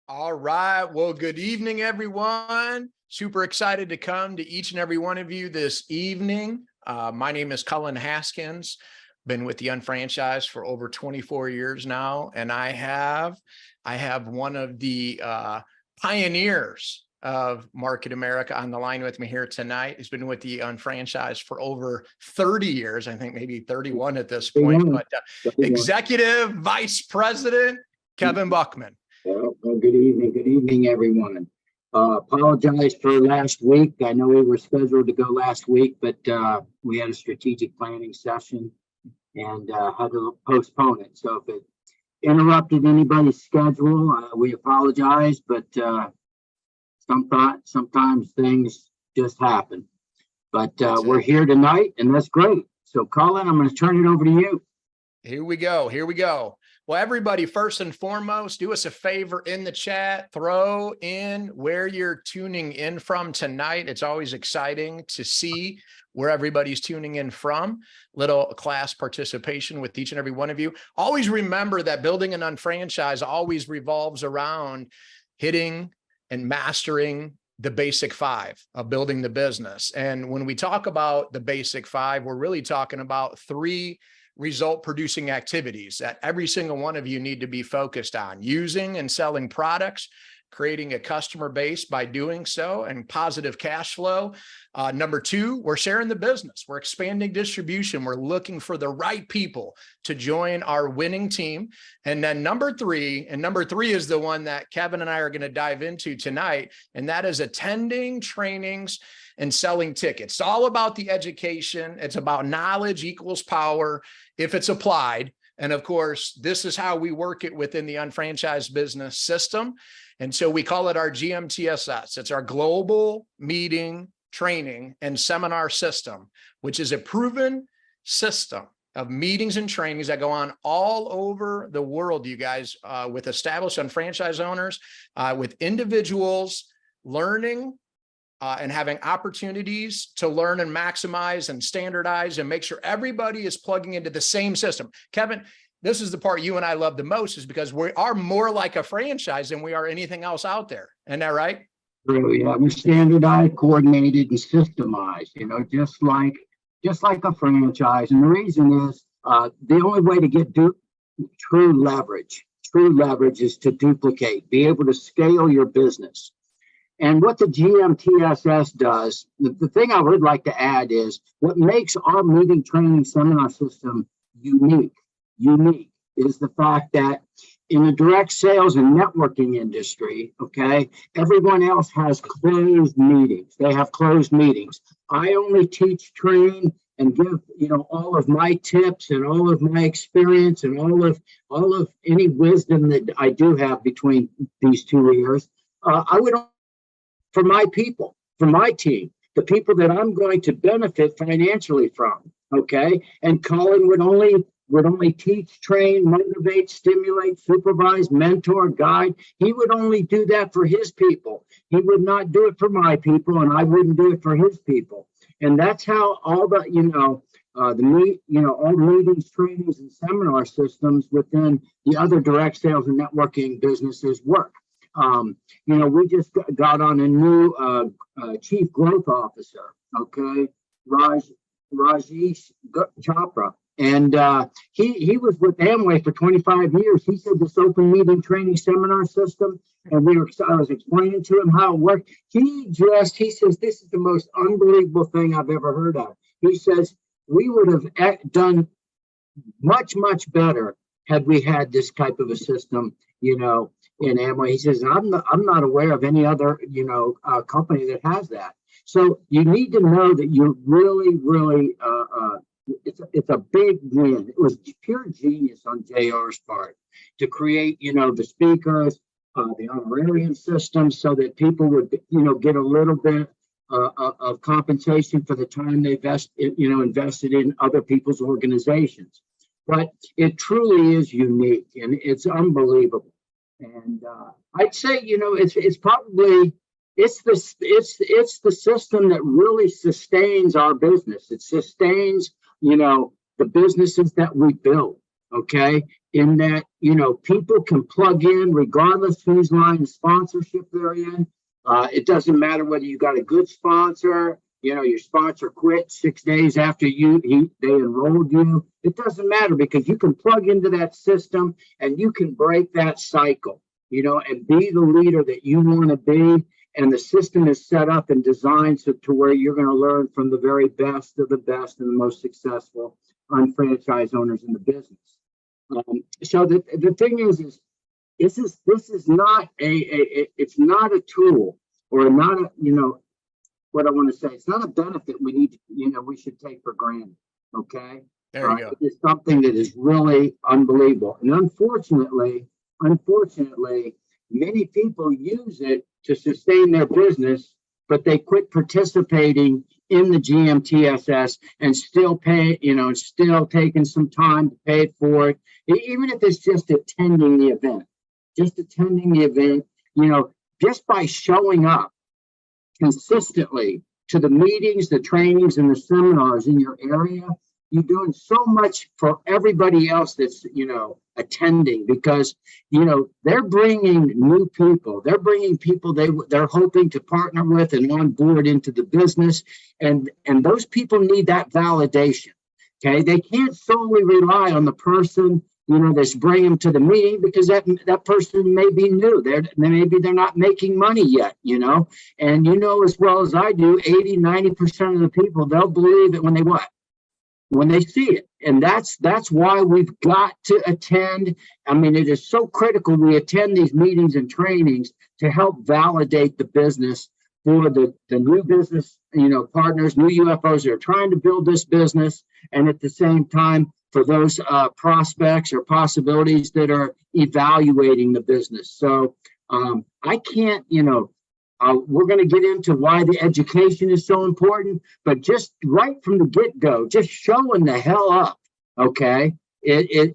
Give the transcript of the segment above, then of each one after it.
All right. Well, good evening, everyone. Super excited to come to each and every one of you this evening. My name is Cullen Haskins. Been with the Unfranchised for over 24 years now, and I have one of the pioneers of Market America on the line with me here tonight. He's been with the Unfranchised for over 30 years, I think maybe 31 at this point, but Executive Vice President Kevin Buckman. Well, good evening. Good evening, everyone. Apologize for last week. I know we were scheduled to go last week, but we had a strategic planning session and had to postpone it. So if it interrupted anybody's schedule, we apologize, but sometimes things just happen. But we're here tonight, and that's great. So, Cullen, I'm going to turn it over to you. Here we go. Here we go. Well, everybody, first and foremost, do us a favor in the chat, throw in where you're tuning in from tonight. It's always exciting to see where everybody's tuning in from. Little class participation with each and every one of you. Always remember that building an unfranchise always revolves around hitting and mastering the basic five of building the business. And when we talk about the basic five, we're really talking about three result producing activities that every single one of you need to be focused on: using and selling products, creating a customer base by doing so, and positive cash flow. Number two, we're sharing the business. We're expanding distribution. We're looking for the right people to join our winning team. And then number three is the one that Kevin and I are going to dive into tonight, and that is attending trainings and selling tickets. It's all about the education. It's about knowledge equals power if it's applied. And of course, this is how we work it within the unfranchised business system. And so we call it our GMTSS. It's our global meeting, training, and seminar system, which is a proven system of meetings and trainings that go on all over the world, you guys, with established unfranchised owners, with individuals learning and having opportunities to learn and maximize and standardize and make sure everybody is plugging into the same system. Kevin, this is the part you and I love the most, is because we are more like a franchise than we are anything else out there. Isn't that right? Really, yeah. We're standardized, coordinated, and systemized, just like a franchise. And the reason is the only way to get true leverage is to duplicate, be able to scale your business. And what the GMTSS does, the thing I would like to add is what makes our meeting, training, seminar system unique is the fact that in the direct sales and networking industry, okay, everyone else has closed meetings. They have closed meetings. I only teach, train, and give, all of my tips and all of my experience and all of any wisdom that I do have between these 2 ears. I would, for my people, for my team, the people that I'm going to benefit financially from, okay? And Cullen would only teach, train, motivate, stimulate, supervise, mentor, guide. He would only do that for his people. He would not do it for my people, and I wouldn't do it for his people. And that's how all the, all meetings, trainings, and seminar systems within the other direct sales and networking businesses work. We just got on a new chief growth officer, okay, Rajesh Chopra. And he was with Amway for 25 years. He said this open meeting, training, seminar system, and I was explaining to him how it worked. He says, this is the most unbelievable thing I've ever heard of. He says, we would have done much, much better had we had this type of a system, in Amway. He says, I'm not aware of any other, company that has that. So you need to know that you're really, really, it's a big win. It was pure genius on JR's part to create, the speakers, the honorarium system, so that people would, get a little bit of compensation for the time they invested in other people's organizations. But it truly is unique and it's unbelievable. And I'd say, it's probably it's the system that really sustains our business. It sustains, the businesses that we build. Okay. in that, you know, people can plug in regardless whose line of sponsorship they're in. It doesn't matter whether you got a good sponsor, you know, your sponsor quit 6 days after they enrolled you. It doesn't matter, because you can plug into that system and you can break that cycle, you know, and be the leader that you want to be. And the system is set up and designed to where you're going to learn from the very best of the best and the most successful unfranchised owners in the business. So the thing is this is not it's not a tool, or not a, you know, what I want to say, it's not a benefit we need to, you know, we should take for granted. Okay. There you go. It's something that is really unbelievable. And unfortunately, many people use it to sustain their business, but they quit participating in the GMTSS and still pay, you know, and still taking some time to pay for it, even if it's just attending the event, you know, just by showing up consistently to the meetings, the trainings, and the seminars in your area. You're doing so much for everybody else that's, you know, attending, because, you know, they're bringing new people. They're bringing people they're hoping to partner with and on board into the business. And those people need that validation. Okay. They can't solely rely on the person, you know, that's bringing them to the meeting, because that person may be new. Maybe they're not making money yet, you know, and you know as well as I do, 80-90% of the people, they'll believe it when they see it. And that's why we've got to attend. I mean, it is so critical we attend these meetings and trainings to help validate the business for the new business, you know, partners, new UFOs that are trying to build this business, and at the same time for those prospects or possibilities that are evaluating the business. So I can't, you know, we're going to get into why the education is so important, but just right from the get-go, just showing the hell up. Okay. That's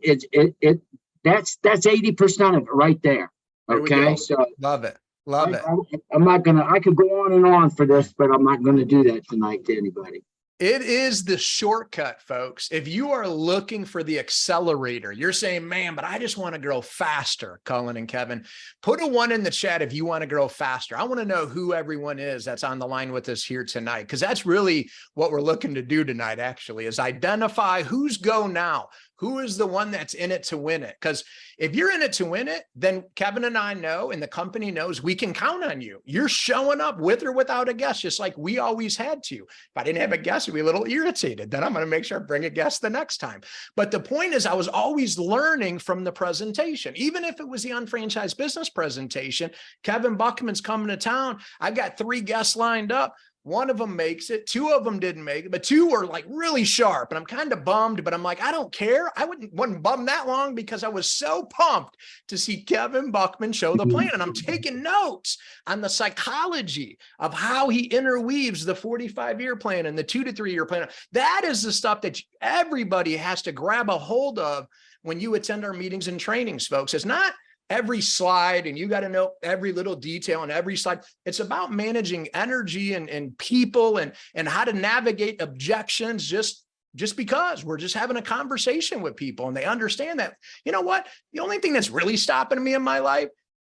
80% of it right there. Okay. So love it. I'm not going to, I could go on and on for this, but I'm not going to do that tonight to anybody. It is the shortcut, folks. If you are looking for the accelerator, you're saying, man, but I just want to grow faster, Cullen and Kevin, put a 1 in the chat if you want to grow faster. I want to know who everyone is that's on the line with us here tonight, because that's really what we're looking to do tonight, actually, is identify who's go now. Who is the one that's in it to win it? Because if you're in it to win it, then Kevin and I know, and the company knows, we can count on you. You're showing up with or without a guest, just like we always had to. If I didn't have a guest, I'd be a little irritated. Then I'm going to make sure I bring a guest the next time. But the point is, I was always learning from the presentation. Even if it was the unfranchised business presentation, Kevin Buckman's coming to town. I've got 3 guests lined up. 1 of them makes it, 2 of them didn't make it, but 2 were like really sharp. And I'm kind of bummed, but I'm like, I don't care. I wasn't bummed that long, because I was so pumped to see Kevin Buckman show the plan. And I'm taking notes on the psychology of how he interweaves the 45-year plan and the 2 to 3 year plan. That is the stuff that everybody has to grab a hold of when you attend our meetings and trainings, folks. It's not every slide, and you got to know every little detail on every slide. It's about managing energy and people and how to navigate objections just because we're just having a conversation with people, and they understand that, you know what, the only thing that's really stopping me in my life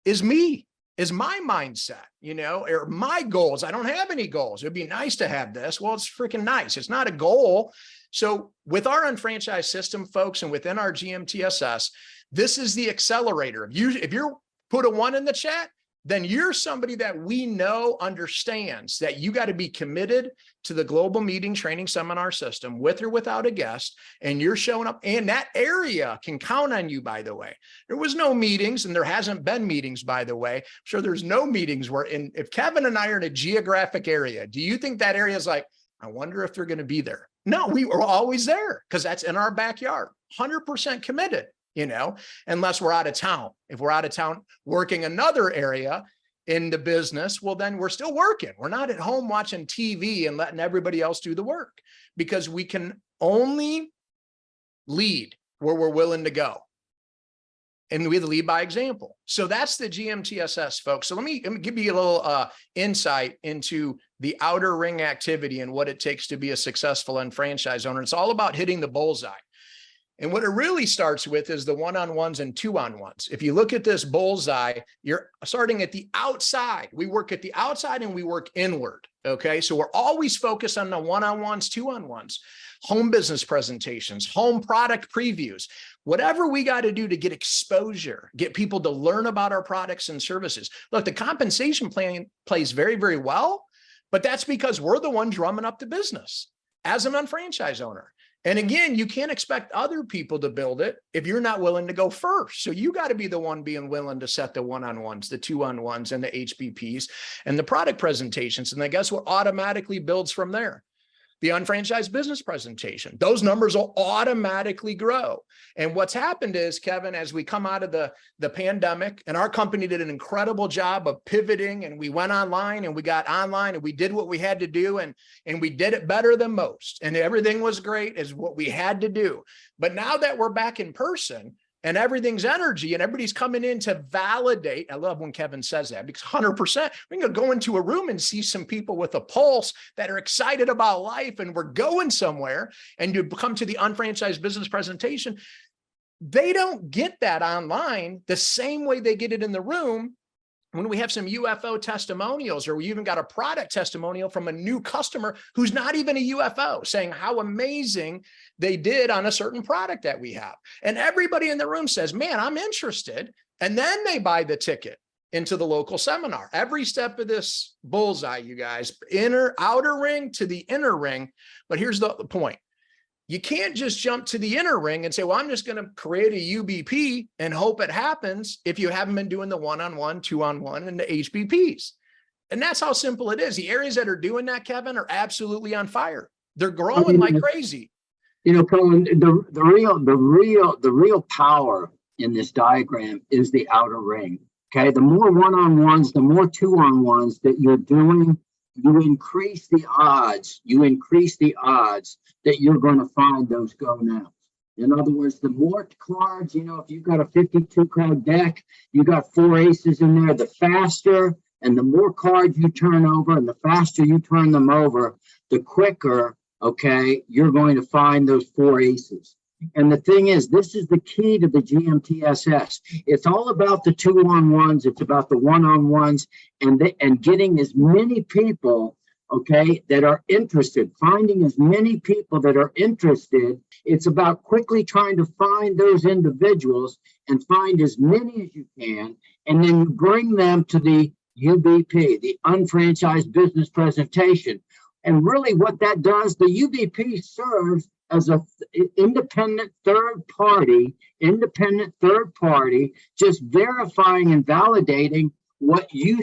is my mindset, you know, or my goals. I don't have any goals. It'd be nice to have this. Well, it's freaking nice. It's not a goal. So with our unfranchised system, folks, and within our GMTSS, this is the accelerator. If you're put a 1 in the chat, then you're somebody that we know understands that you got to be committed to the global meeting training seminar system with or without a guest, and you're showing up, and that area can count on you, by the way. There was no meetings, and there hasn't been meetings, by the way. I'm sure there's no meetings if Kevin and I are in a geographic area, do you think that area is like, I wonder if they're going to be there? No, we were always there, because that's in our backyard, 100% committed. You know, unless we're out of town. If we're out of town working another area in the business, well, then we're still working. We're not at home watching TV and letting everybody else do the work, because we can only lead where we're willing to go. And we lead by example. So that's the GMTSS, folks. So let me give you a little insight into the outer ring activity and what it takes to be a successful franchise owner. It's all about hitting the bullseye. And what it really starts with is the one-on-ones and two-on-ones. If you look at this bullseye, you're starting at the outside. We work at the outside and we work inward. Okay. So we're always focused on the one-on-ones, two-on-ones, home business presentations, home product previews, whatever we got to do to get exposure, get people to learn about our products and services. Look, the compensation plan plays very, very well, but that's because we're the one drumming up the business as an unfranchised owner. And again, you can't expect other people to build it if you're not willing to go first. So you got to be the one being willing to set the one-on-ones, the two-on-ones, and the HBPs and the product presentations. And then guess what automatically builds from there? The unfranchised business presentation. Those numbers will automatically grow. And what's happened is, Kevin, as we come out of the pandemic, and our company did an incredible job of pivoting, and we went online and we got online and we did what we had to do, and we did it better than most. And everything was great as what we had to do. But now that we're back in person, and everything's energy and everybody's coming in to validate. I love when Kevin says that, because 100%, we can go into a room and see some people with a pulse that are excited about life and we're going somewhere, and you come to the unfranchised business presentation. They don't get that online the same way they get it in the room. When we have some UFO testimonials, or we even got a product testimonial from a new customer who's not even a UFO, saying how amazing they did on a certain product that we have. And everybody in the room says, man, I'm interested. And then they buy the ticket into the local seminar. Every step of this bullseye, you guys, outer ring to the inner ring. But here's the point. You can't just jump to the inner ring and say, well, I'm just going to create a UBP and hope it happens if you haven't been doing the one-on-one, two-on-one, and the HBPs. And that's how simple it is. The areas that are doing that, Kevin, are absolutely on fire. They're growing like crazy. You know, Cullen, the real power in this diagram is the outer ring. Okay, the more one-on-ones, the more two-on-ones that you're doing, you increase the odds. That you're going to find those go now. In other words, the more cards, you know, if you've got a 52 card deck, you got 4 aces in there, the faster and the more cards you turn over and the faster you turn them over, the quicker, okay, you're going to find those 4 aces. And the thing is, this is the key to the GMTSS. It's all about the two-on-ones. It's about the one-on-ones and getting as many people, okay, that are interested, finding as many people that are interested. It's about quickly trying to find those individuals and find as many as you can, and then you bring them to the UBP, the unfranchised business presentation. And really what that does, the UBP serves as an independent third party, just verifying and validating what you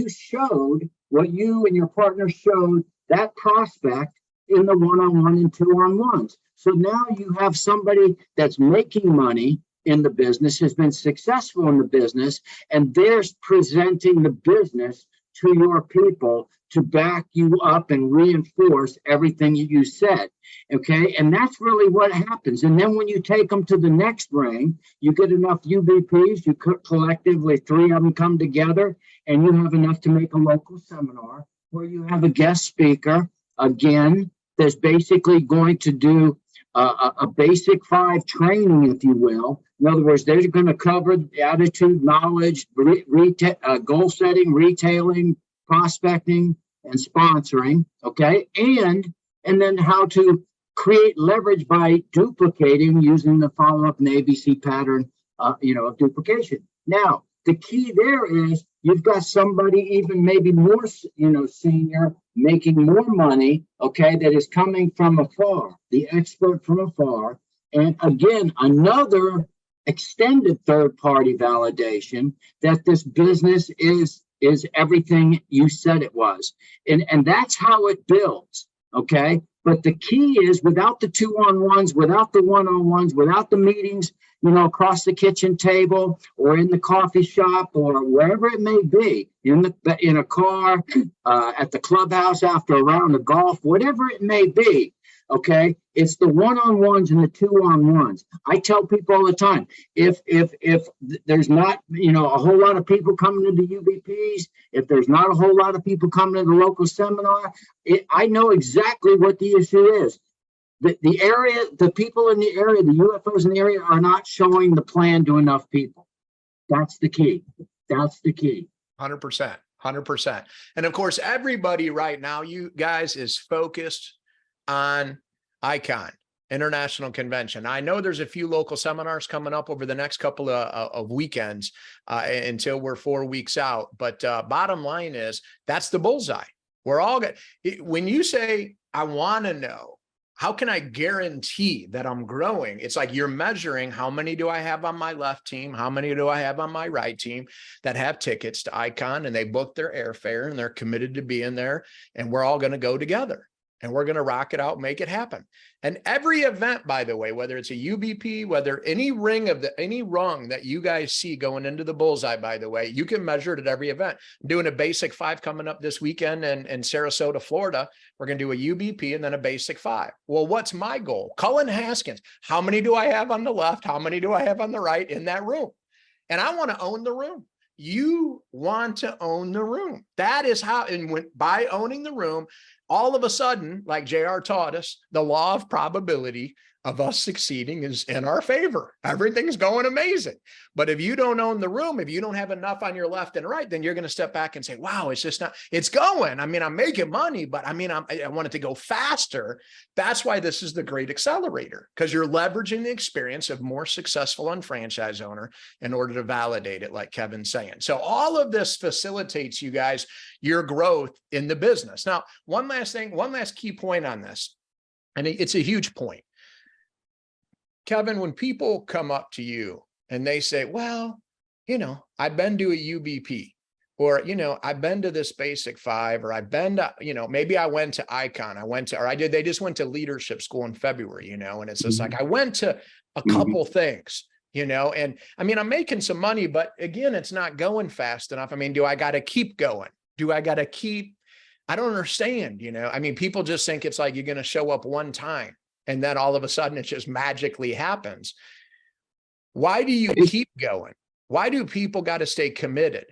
showed, what you and your partner showed that prospect in the one-on-one and two-on-ones. So now you have somebody that's making money in the business, has been successful in the business, and they're presenting the business to your people to back you up and reinforce everything you said. Okay, and that's really what happens. And then when you take them to the next ring, you get enough UBPs, you collectively 3 of them come together, and you have enough to make a local seminar where you have a guest speaker, again, that's basically going to do a basic 5 training, if you will. In other words, they're going to cover attitude, knowledge, goal setting, retailing, prospecting, and sponsoring, okay? And then how to create leverage by duplicating using the follow-up and ABC pattern, of duplication. Now, the key there is you've got somebody even maybe more, senior, making more money, okay, that is coming from afar, the expert from afar. And again, another extended third-party validation that this business is everything you said it was. And that's how it builds, okay? But the key is without the two-on-ones, without the one-on-ones, without the meetings, across the kitchen table or in the coffee shop or wherever it may be, in a car, at the clubhouse after a round of golf, whatever it may be, okay? It's the one-on-ones and the two-on-ones. I tell people all the time, if there's not, a whole lot of people coming to the UBPs, if there's not a whole lot of people coming to the local seminar, I know exactly what the issue is. the area, the people in the area, the UFOs in the area are not showing the plan to enough people. That's the key. That's the key. 100%. 100%. And of course, everybody right now, you guys, is focused on ICON, International Convention. I know there's a few local seminars coming up over the next couple of weekends until we're 4 weeks out. But bottom line is, that's the bullseye. We're all good. When you say, I want to know, how can I guarantee that I'm growing? It's like you're measuring, how many do I have on my left team? How many do I have on my right team that have tickets to ICON, and they booked their airfare and they're committed to being there, and we're all going to go together and we're going to rock it out, make it happen. And every event, by the way, whether it's a UBP, whether any rung that you guys see going into the bullseye, by the way, you can measure it at every event. I'm doing a basic 5 coming up this weekend in Sarasota, Florida. We're going to do a UBP and then a basic 5. Well, what's my goal? Cullen, Haskins. How many do I have on the left? How many do I have on the right in that room? And I want to own the room. You want to own the room. That is how, and by owning the room, all of a sudden, like JR taught us, the law of probability of us succeeding is in our favor. Everything's going amazing. But if you don't own the room, if you don't have enough on your left and right, then you're going to step back and say, wow, it's just not, it's going. I mean, I'm making money, but I mean, I want it to go faster. That's why this is the great accelerator, because you're leveraging the experience of more successful franchise owner in order to validate it, like Kevin's saying. So all of this facilitates, you guys, your growth in the business. Now, one last thing, one last key point on this, and it's a huge point. Kevin, when people come up to you and they say, well, you know, I've been to a UBP, or, you know, I've been to this basic 5, or I've been to, you know, maybe I went to ICON, they just went to leadership school in February, you know, and it's just like, I went to a couple things, you know, and I mean, I'm making some money, but again, it's not going fast enough. I mean, do I got to keep going? Do I got to keep, I don't understand, you know, I mean, people just think it's like, you're going to show up one time, and then all of a sudden it just magically happens. Why do you keep going? Why do people got to stay committed?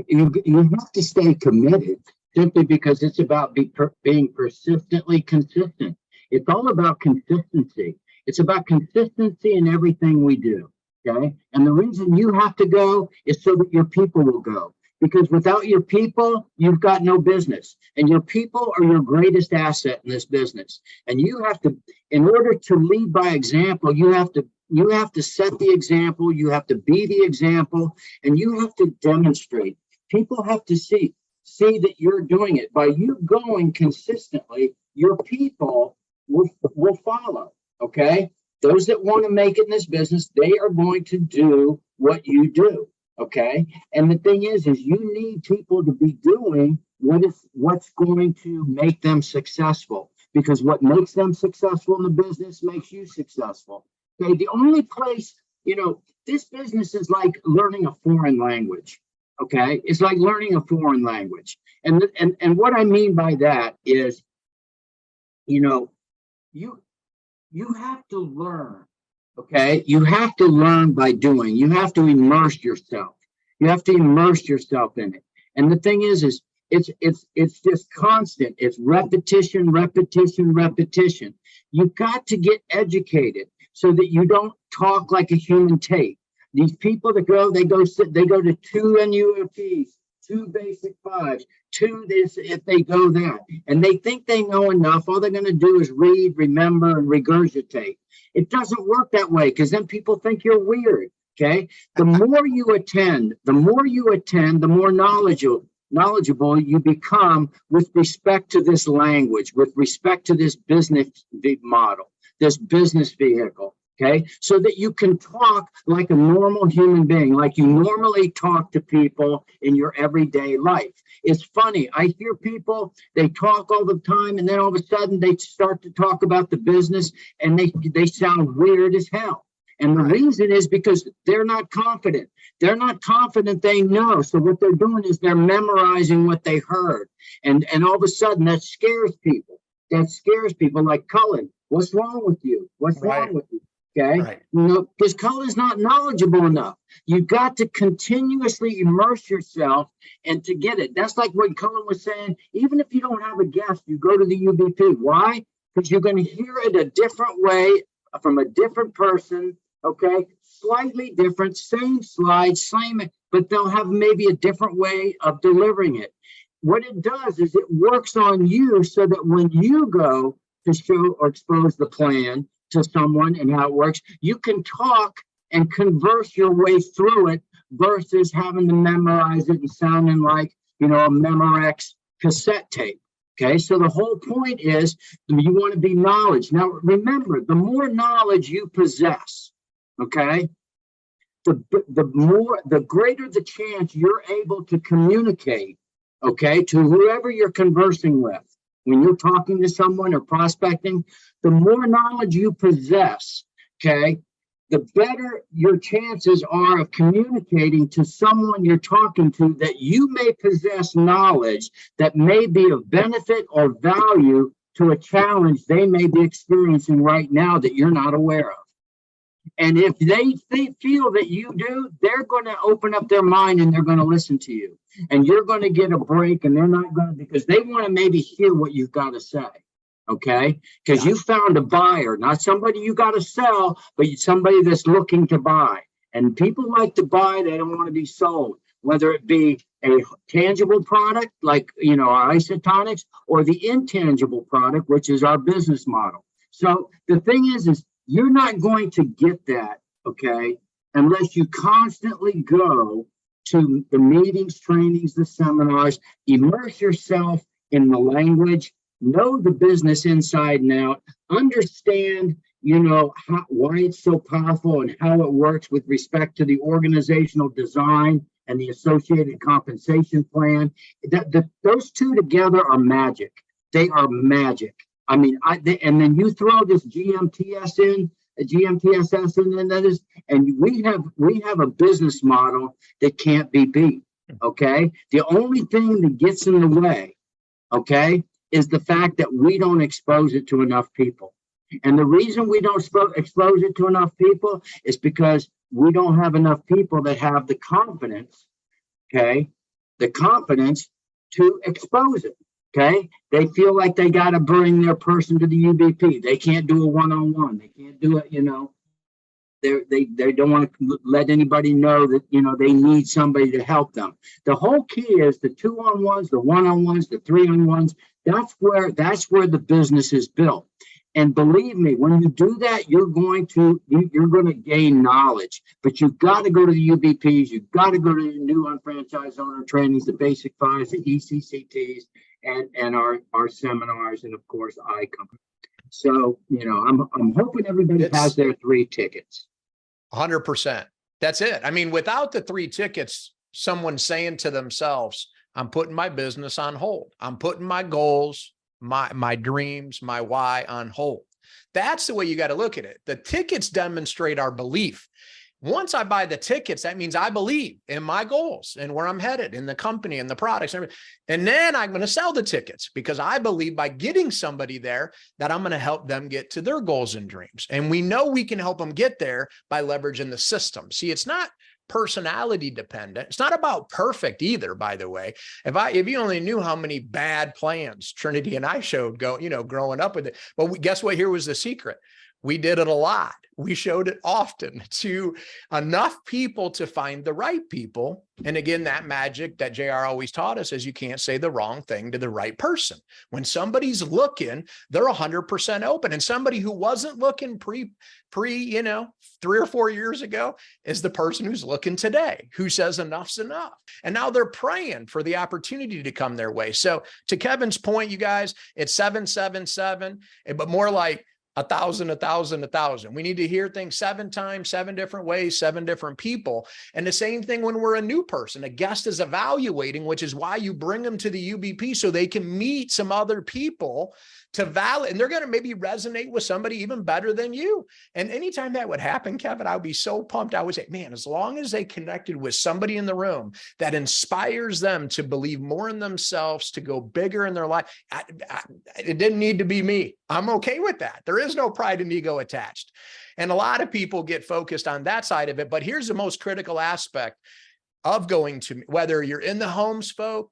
You have to stay committed simply because it's about being persistently consistent. It's all about consistency. It's about consistency in everything we do. Okay. And the reason you have to go is so that your people will go. Because without your people, you've got no business. And your people are your greatest asset in this business. And you have to, in order to lead by example, you have to set the example, you have to be the example, and you have to demonstrate. People have to see that you're doing it. By you going consistently, your people will follow. Okay? Those that want to make it in this business, they are going to do what you do. Okay. And the thing is you need people to be doing what's going to make them successful, because what makes them successful in the business makes you successful. Okay. The only place, you know, this business is like learning a foreign language. Okay. It's like learning a foreign language. And what I mean by that is, you know, you have to learn. Okay, you have to learn by doing. You have to immerse yourself. You have to immerse yourself in it. And the thing is it's just constant. It's repetition, repetition, repetition. You've got to get educated so that you don't talk like a human tape. These people that go to 2 NUFPs, 2 basic 5s, 2 this, if they go that, and they think they know enough. All they're going to do is read, remember, and regurgitate. It doesn't work that way, because then people think you're weird. Okay. The more you attend, the more knowledgeable you become with respect to this language, with respect to this business model, this business vehicle. Okay. So that you can talk like a normal human being, like you normally talk to people in your everyday life. It's funny. I hear people, they talk all the time, and then all of a sudden they start to talk about the business, and they sound weird as hell. And the reason is because they're not confident. They're not confident they know. So what they're doing is they're memorizing what they heard. And all of a sudden that scares people. That scares people, like Cullen. What's wrong with you? What's wrong with you? Okay. You know, because Cullen's not knowledgeable enough. You've got to continuously immerse yourself and to get it. That's like what Cullen was saying. Even if you don't have a guest, you go to the UBP. Why? because you're going to hear it a different way from a different person. Okay, slightly different, same slide, same, but they'll have maybe a different way of delivering it. What it does is it works on you so that when you go to show or expose the plan to someone and how it works, you can talk and converse your way through it versus having to memorize it and sounding like, a Memorex cassette tape. Okay, so the whole point is you want to be knowledge. Now, remember, the more knowledge you possess, okay, the greater the chance you're able to communicate, okay, to whoever you're conversing with. When you're talking to someone or prospecting, the more knowledge you possess, okay, the better your chances are of communicating to someone you're talking to that you may possess knowledge that may be of benefit or value to a challenge they may be experiencing right now that you're not aware of. And if they feel that you do, they're going to open up their mind and they're going to listen to you. And you're going to get a break, and they're not going to, because they want to maybe hear what you've got to say. Okay, because you found a buyer, not somebody you got to sell, but somebody that's looking to buy. And people like to buy, they don't want to be sold, whether it be a tangible product like, our isotonics, or the intangible product, which is our business model. So the thing is you're not going to get that, okay, unless you constantly go to the meetings, trainings, the seminars, immerse yourself in the language, know the business inside and out, understand, why it's so powerful and how it works with respect to the organizational design and the associated compensation plan. Those two together are magic. They are magic. I mean, and then you throw this GMTSS in, and that is, and we have a business model that can't be beat. Okay, the only thing that gets in the way, okay, is the fact that we don't expose it to enough people. And the reason we don't expose it to enough people is because we don't have enough people that have the confidence, okay, to expose it, okay? They feel like they got to bring their person to the UBP. They can't do a one-on-one. They can't do it, They don't want to let anybody know that, they need somebody to help them. The whole key is the 2-on-1s, the 1-on-1s, the 3-on-1s. That's where the business is built. And believe me, when you do that, you're going to gain knowledge. But you've got to go to the UBPs. You've got to go to the new unfranchised owner trainings, the Basic 5s, the ECCTs, and our seminars, and of course, ICOM. So, I'm hoping everybody has their 3 tickets. 100%. That's it. I mean, without the 3 tickets, someone's saying to themselves, I'm putting my business on hold. I'm putting my goals, my dreams, my why on hold. That's the way you got to look at it. The tickets demonstrate our belief. Once I buy the tickets, that means I believe in my goals and where I'm headed in the company and the products. And then I'm going to sell the tickets because I believe by getting somebody there that I'm going to help them get to their goals and dreams. And we know we can help them get there by leveraging the system. See, it's not personality dependent. It's not about perfect either, by the way. If you only knew how many bad plans Trinity and I showed growing up with it. But guess what? Here was the secret. We did it a lot. We showed it often to enough people to find the right people. And again, that magic that JR always taught us is you can't say the wrong thing to the right person. When somebody's looking, they're 100% open. And somebody who wasn't looking pre 3 or 4 years ago is the person who's looking today, who says enough's enough. And now they're praying for the opportunity to come their way. So to Kevin's point, you guys, it's 777, but more like 1,000, 1,000, 1,000. We need to hear things 7 times, 7 different ways, 7 different people. And the same thing when we're a new person, a guest is evaluating, which is why you bring them to the UBP so they can meet some other people to validate, and they're going to maybe resonate with somebody even better than you. And anytime that would happen, Kevin, I would be so pumped. I would say, man, as long as they connected with somebody in the room that inspires them to believe more in themselves, to go bigger in their life, it didn't need to be me. I'm okay with that. There is no pride and ego attached. And a lot of people get focused on that side of it. But here's the most critical aspect of going to, whether you're in the home spoke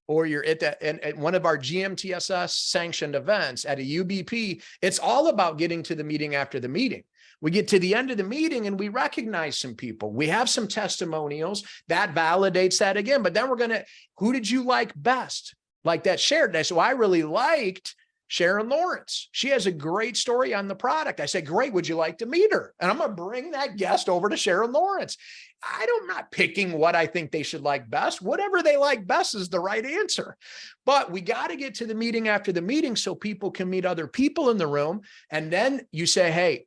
or you're at one of our GMTSS sanctioned events at a UBP, it's all about getting to the meeting after the meeting. We get to the end of the meeting and we recognize some people. We have some testimonials that validates that again, but then who did you like best? Like that shared. And I said, well, I really liked Sharon Lawrence. She has a great story on the product. I said, great. Would you like to meet her? And I'm going to bring that guest over to Sharon Lawrence. I'm not picking what I think they should like best. Whatever they like best is the right answer. But we got to get to the meeting after the meeting so people can meet other people in the room. And then you say, hey,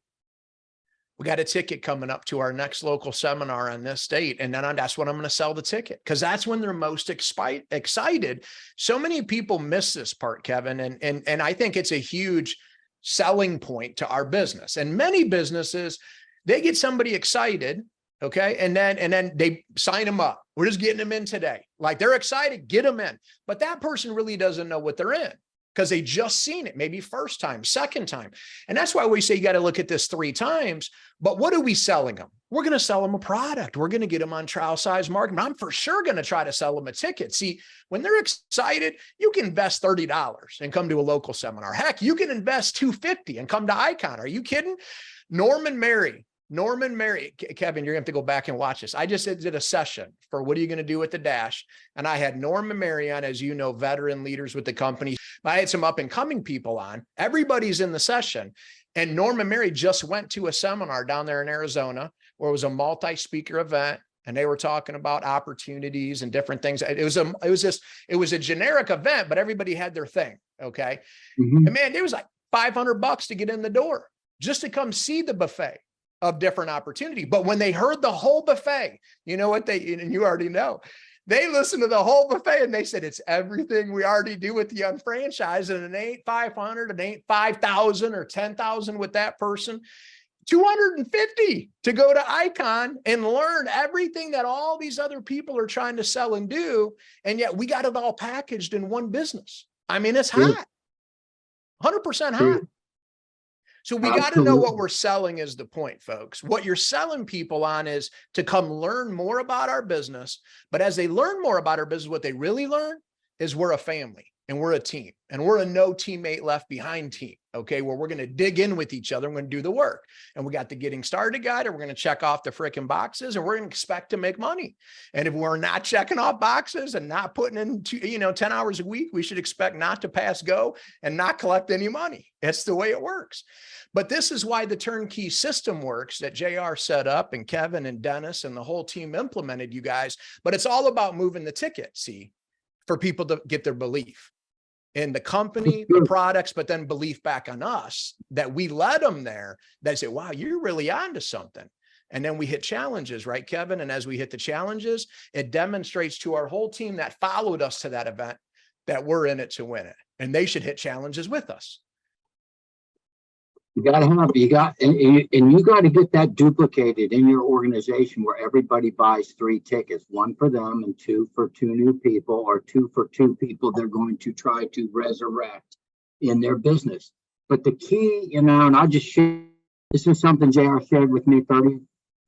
we got a ticket coming up to our next local seminar on this date. And then that's when I'm going to sell the ticket, because that's when they're most excited. So many people miss this part, Kevin. And I think it's a huge selling point to our business. And many businesses, they get somebody excited. Okay. And then they sign them up. We're just getting them in today. Like they're excited, get them in. But that person really doesn't know what they're in because they just seen it, maybe first time, second time. And that's why we say you got to look at this 3 times. But what are we selling them? We're going to sell them a product. We're going to get them on trial size marketing. I'm for sure going to try to sell them a ticket. See, when they're excited, you can invest $30 and come to a local seminar. Heck, you can invest $250 and come to Icon. Are you kidding? Norman Mary, Kevin, you're going to have to go back and watch this. I just did a session for what are you going to do with the Dash? And I had Norman Mary on, as you know, veteran leaders with the company. I had some up and coming people on. Everybody's in the session. And Norman Mary just went to a seminar down there in Arizona where it was a multi-speaker event. And they were talking about opportunities and different things. It was a generic event, but everybody had their thing. Okay. Mm-hmm. And man, it was like $500 to get in the door just to come see the buffet of different opportunity. But when they heard the whole buffet, you know what and you already know, they listened to the whole buffet and they said, it's everything we already do with the unfranchised, and it ain't 500, it ain't 5,000 or 10,000 with that person, 250 to go to Icon and learn everything that all these other people are trying to sell and do. And yet we got it all packaged in one business. I mean, it's hot, 100% hot. So we got to know what we're selling is the point, folks. What you're selling people on is to come learn more about our business. But as they learn more about our business, what they really learn is we're a family and we're a team and we're a no teammate left behind team. Okay. Where we're going to dig in with each other. We're going to do the work, and we got the getting started guide, and we're going to check off the freaking boxes, and we're going to expect to make money. And if we're not checking off boxes and not putting in 10 hours a week, we should expect not to pass go and not collect any money. That's the way it works. But this is why the turnkey system works that JR set up and Kevin and Dennis and the whole team implemented, you guys. But it's all about moving the ticket, see, for people to get their belief in the company, the products, but then belief back on us that we led them there. They say, wow, you're really onto something. And then we hit challenges, right, Kevin? And as we hit the challenges, it demonstrates to our whole team that followed us to that event that we're in it to win it. And they should hit challenges with us. You got to have, you got to get that duplicated in your organization where everybody buys 3 tickets, 1 for them and 2 for 2 new people, or 2 for 2 people they're going to try to resurrect in their business. But the key, and I'll just share, this is something JR shared with me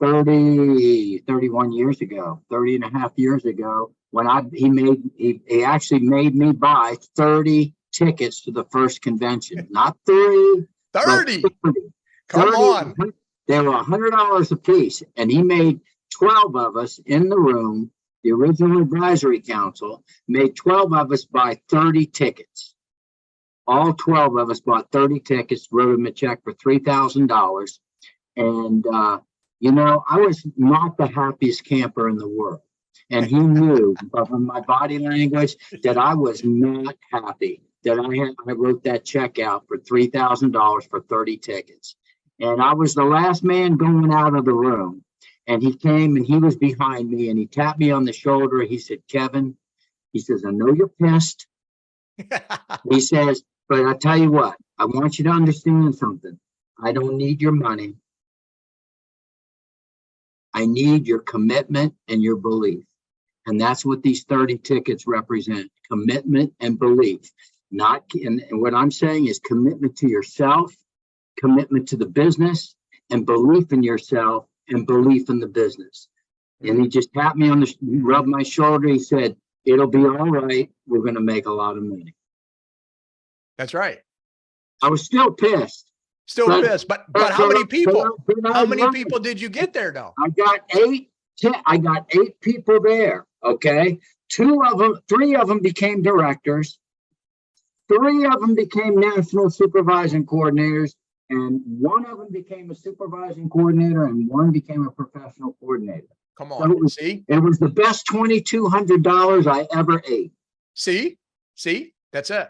31 years ago, 30 and a half years ago, when he actually made me buy 30 tickets to the first convention, not 3. 30. Come 30, on. They were $100 a piece, and he made 12 of us in the room. The original advisory council made 12 of us buy 30 tickets. All 12 of us bought 30 tickets, wrote him a check for $3,000. And, I was not the happiest camper in the world. And he knew from my body language that I was not happy. That I wrote that check out for $3,000 for 30 tickets. And I was the last man going out of the room. And he came and he was behind me and he tapped me on the shoulder. He said, Kevin, he says, I know you're pissed. He says, but I tell you what, I want you to understand something. I don't need your money. I need your commitment and your belief. And that's what these 30 tickets represent, commitment and belief. And what I'm saying is commitment to yourself, commitment to the business, and belief in yourself and belief in the business. And he just tapped me on rubbed my shoulder. He said, It'll be all right. We're going to make a lot of money. That's right. I was still pissed. Still pissed, but how many people? How many people did you get there though? I got eight people there. Okay. 3 of them became directors. 3 of them became national supervising coordinators, and 1 of them became a supervising coordinator, and 1 became a professional coordinator. Come on, so it was the best $2,200 I ever ate. See, that's it.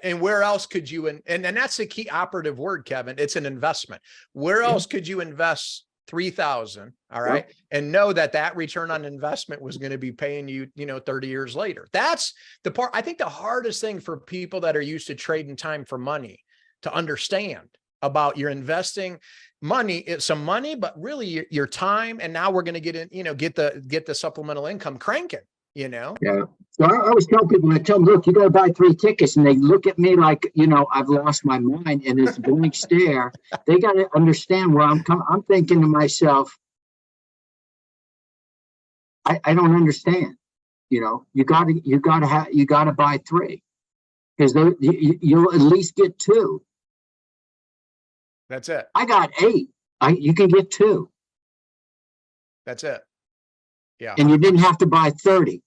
And where else could you, and that's the key operative word, Kevin, it's an investment. Where else could you invest $3,000, all right, and know that return on investment was going to be paying you, 30 years later? That's the part. I think the hardest thing for people that are used to trading time for money to understand about your investing money, it's some money, but really your time. And now we're going to get in, get the supplemental income cranking, Yeah. So I always tell people, I tell them, look, you got to buy 3 tickets, and they look at me like, I've lost my mind, and it's a blank stare. They got to understand where I'm coming. I'm thinking to myself, I don't understand. You got to buy 3, because you'll at least get 2. That's it. I got 8. You can get 2. That's it. Yeah. And you didn't have to buy 30.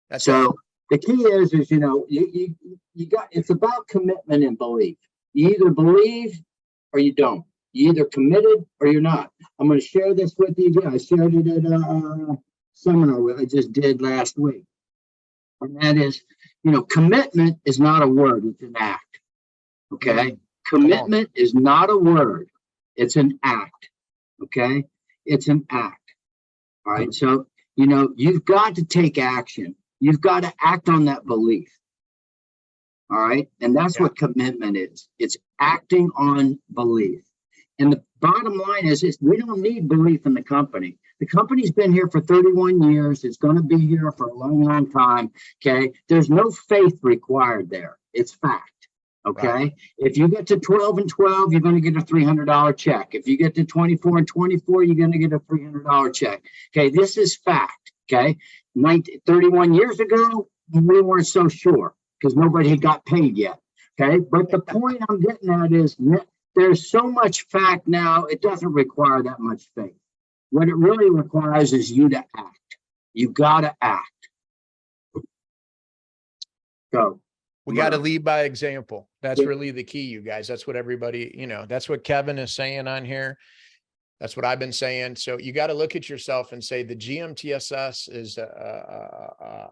That's so it. The key is you got, it's about commitment and belief. You either believe or you don't. You either committed or you're not. I'm going to share this with you again. I shared it at a seminar I just did last week. And that is, commitment is not a word, it's an act. Okay? Mm-hmm. Commitment is not a word, it's an act. Okay? It's an act. All right. So, you've got to take action. You've got to act on that belief. All right. And that's what commitment is. It's acting on belief. And the bottom line is we don't need belief in the company. The company's been here for 31 years. It's going to be here for a long, long time. Okay. There's no faith required there. It's fact. Okay. Right. If you get to 12 and 12, you're going to get a $300 check. If you get to 24 and 24, you're going to get a $300 check. Okay. This is fact. Okay. 31 years ago, we weren't so sure because nobody had got paid yet. Okay. But the point I'm getting at is there's so much fact now, it doesn't require that much faith. What it really requires is you to act. You got to act. So. We got to lead by example. That's really the key, you guys. That's what everybody, that's what Kevin is saying on here. That's what I've been saying. So you got to look at yourself and say the GMTSS is a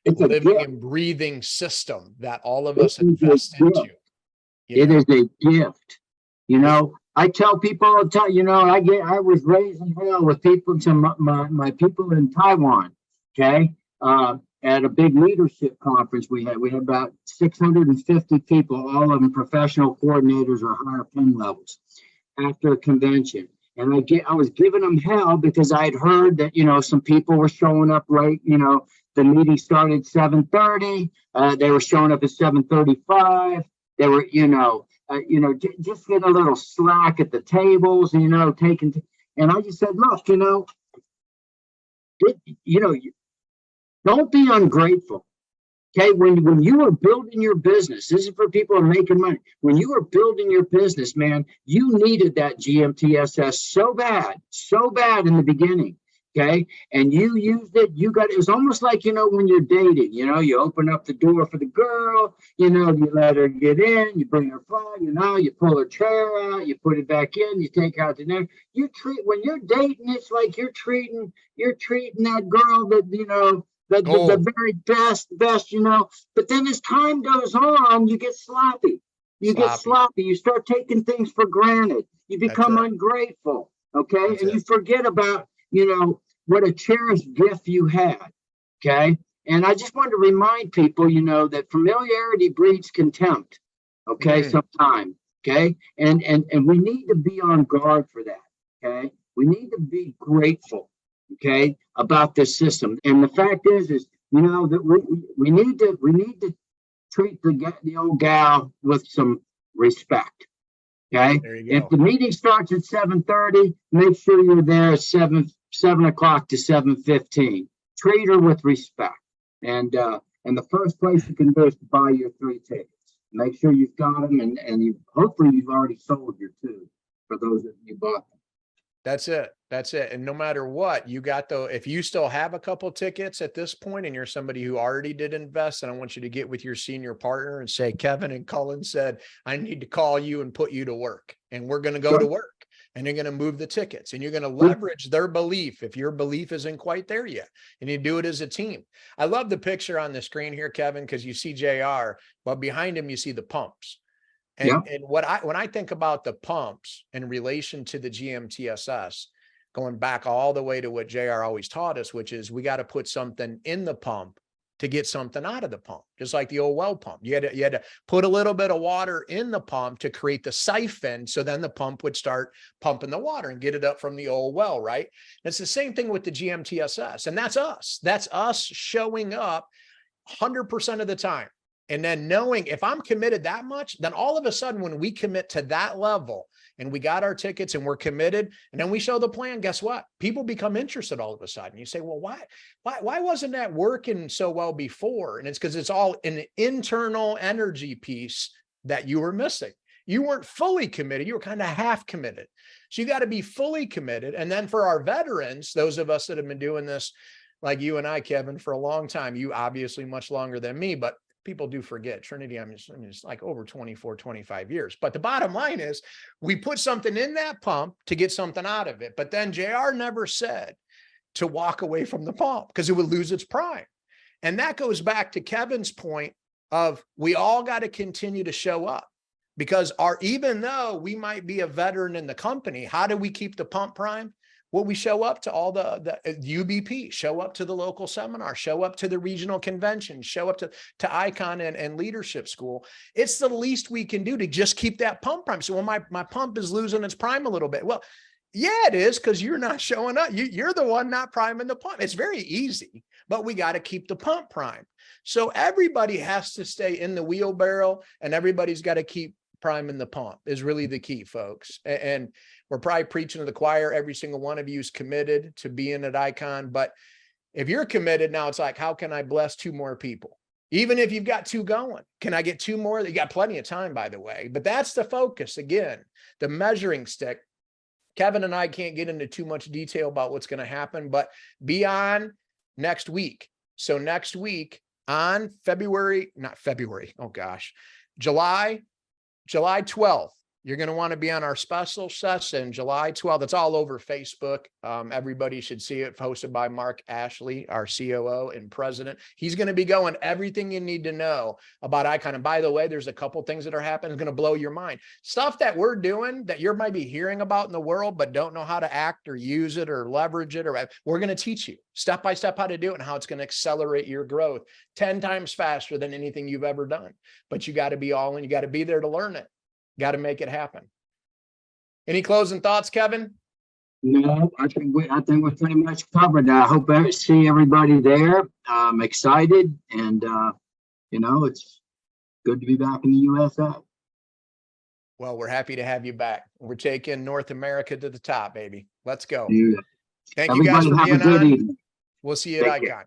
living and breathing system that all of us invest into. It is a gift. I tell people all the time, I was raised in hell with people, my people in Taiwan. Okay. At a big leadership conference we had about 650 people, all of them professional coordinators or higher pin levels, after a convention. And I was giving them hell because I'd heard that, some people were showing up late. The meeting started 7:30. They were showing up at 7:35. They were, just get a little slack at the tables, taking. And I just said, look, don't be ungrateful. Okay, when you were building your business, this is for people who are making money. When you were building your business, man, you needed that GMTSS so bad in the beginning. Okay, and you used it. It was almost like, when you're dating, you open up the door for the girl, you let her get in, you bring her fly, you pull her chair out, you put it back in, you take her out to dinner. When you're dating, it's like you're treating that girl that, the very best, but then as time goes on, you get sloppy. Get sloppy. You start taking things for granted. You become ungrateful. Okay. And you forget about, what a cherished gift you had. Okay. And I just want to remind people, that familiarity breeds contempt. Okay. Sometimes. Okay. And we need to be on guard for that. Okay. We need to be grateful. Okay, about this system. And the fact is that we need to treat the old gal with some respect. Okay, if the meeting starts at 7:30, make sure you're there at 7 o'clock to 7:15. treat her with respect. And the first place you can do is to buy your 3 tickets. Make sure you've got them, and hopefully you've already sold your 2 for those that you bought them. That's it. That's it. And no matter what, you got if you still have a couple tickets at this point and you're somebody who already did invest, and I want you to get with your senior partner and say, Kevin and Cullen said, I need to call you and put you to work, and we're going to go to work, and you're going to move the tickets, and you're going to leverage their belief. If your belief isn't quite there yet, and you do it as a team. I love the picture on the screen here, Kevin, because you see JR, but behind him, you see the pumps. And, and when I think about the pumps in relation to the GMTSS, going back all the way to what JR always taught us, which is we got to put something in the pump to get something out of the pump, just like the old well pump. You had to put a little bit of water in the pump to create the siphon, so then the pump would start pumping the water and get it up from the old well, right? And it's the same thing with the GMTSS, and that's us. That's us showing up 100% of the time. And then knowing if I'm committed that much, then all of a sudden, when we commit to that level and we got our tickets and we're committed, and then we show the plan, guess what? People become interested all of a sudden. You say, well, why wasn't that working so well before? And it's because it's all an internal energy piece that you were missing. You weren't fully committed. You were kind of half committed. So you got to be fully committed. And then for our veterans, those of us that have been doing this, like you and I, Kevin, for a long time, you obviously much longer than me, but people do forget Trinity. I mean, it's like over 24, 25 years. But the bottom line is we put something in that pump to get something out of it. But then JR never said to walk away from the pump because it would lose its prime. And that goes back to Kevin's point of we all got to continue to show up, because even though we might be a veteran in the company, how do we keep the pump prime? Well, we show up to all the UBP, show up to the local seminar, show up to the regional convention, show up to Icon and leadership school. It's the least we can do to just keep that pump prime. So when my pump is losing its prime a little bit, well, yeah, it is, because you're not showing up. You're the one not priming the pump. It's very easy, but we got to keep the pump prime. So everybody has to stay in the wheelbarrow, and everybody's got to keep priming the pump is really the key, folks. And we're probably preaching to the choir. Every single one of you is committed to being at Icon. But if you're committed now, it's like, how can I bless 2 more people? Even if you've got 2 going, can I get 2 more? You got plenty of time, by the way. But that's the focus. Again, the measuring stick. Kevin and I can't get into too much detail about what's going to happen, but be on next week. So next week on July 12th, you're going to want to be on our special session, July 12th. It's all over Facebook. Everybody should see it, hosted by Mark Ashley, our COO and president. He's going to be going everything you need to know about Icon. And by the way, there's a couple things that are happening that's going to blow your mind. Stuff that we're doing that you might be hearing about in the world, but don't know how to act or use it or leverage it. Or we're going to teach you step by step how to do it and how it's going to accelerate your growth 10 times faster than anything you've ever done. But you got to be all in. You got to be there to learn it. Got to make it happen. Any closing thoughts, Kevin? No, I think we're pretty much covered. I hope I see everybody there. I'm excited, and it's good to be back in the USA. Well, we're happy to have you back. We're taking North America to the top, baby. Let's go. Yeah. Thank you guys for being on. Evening. We'll see you at Icon.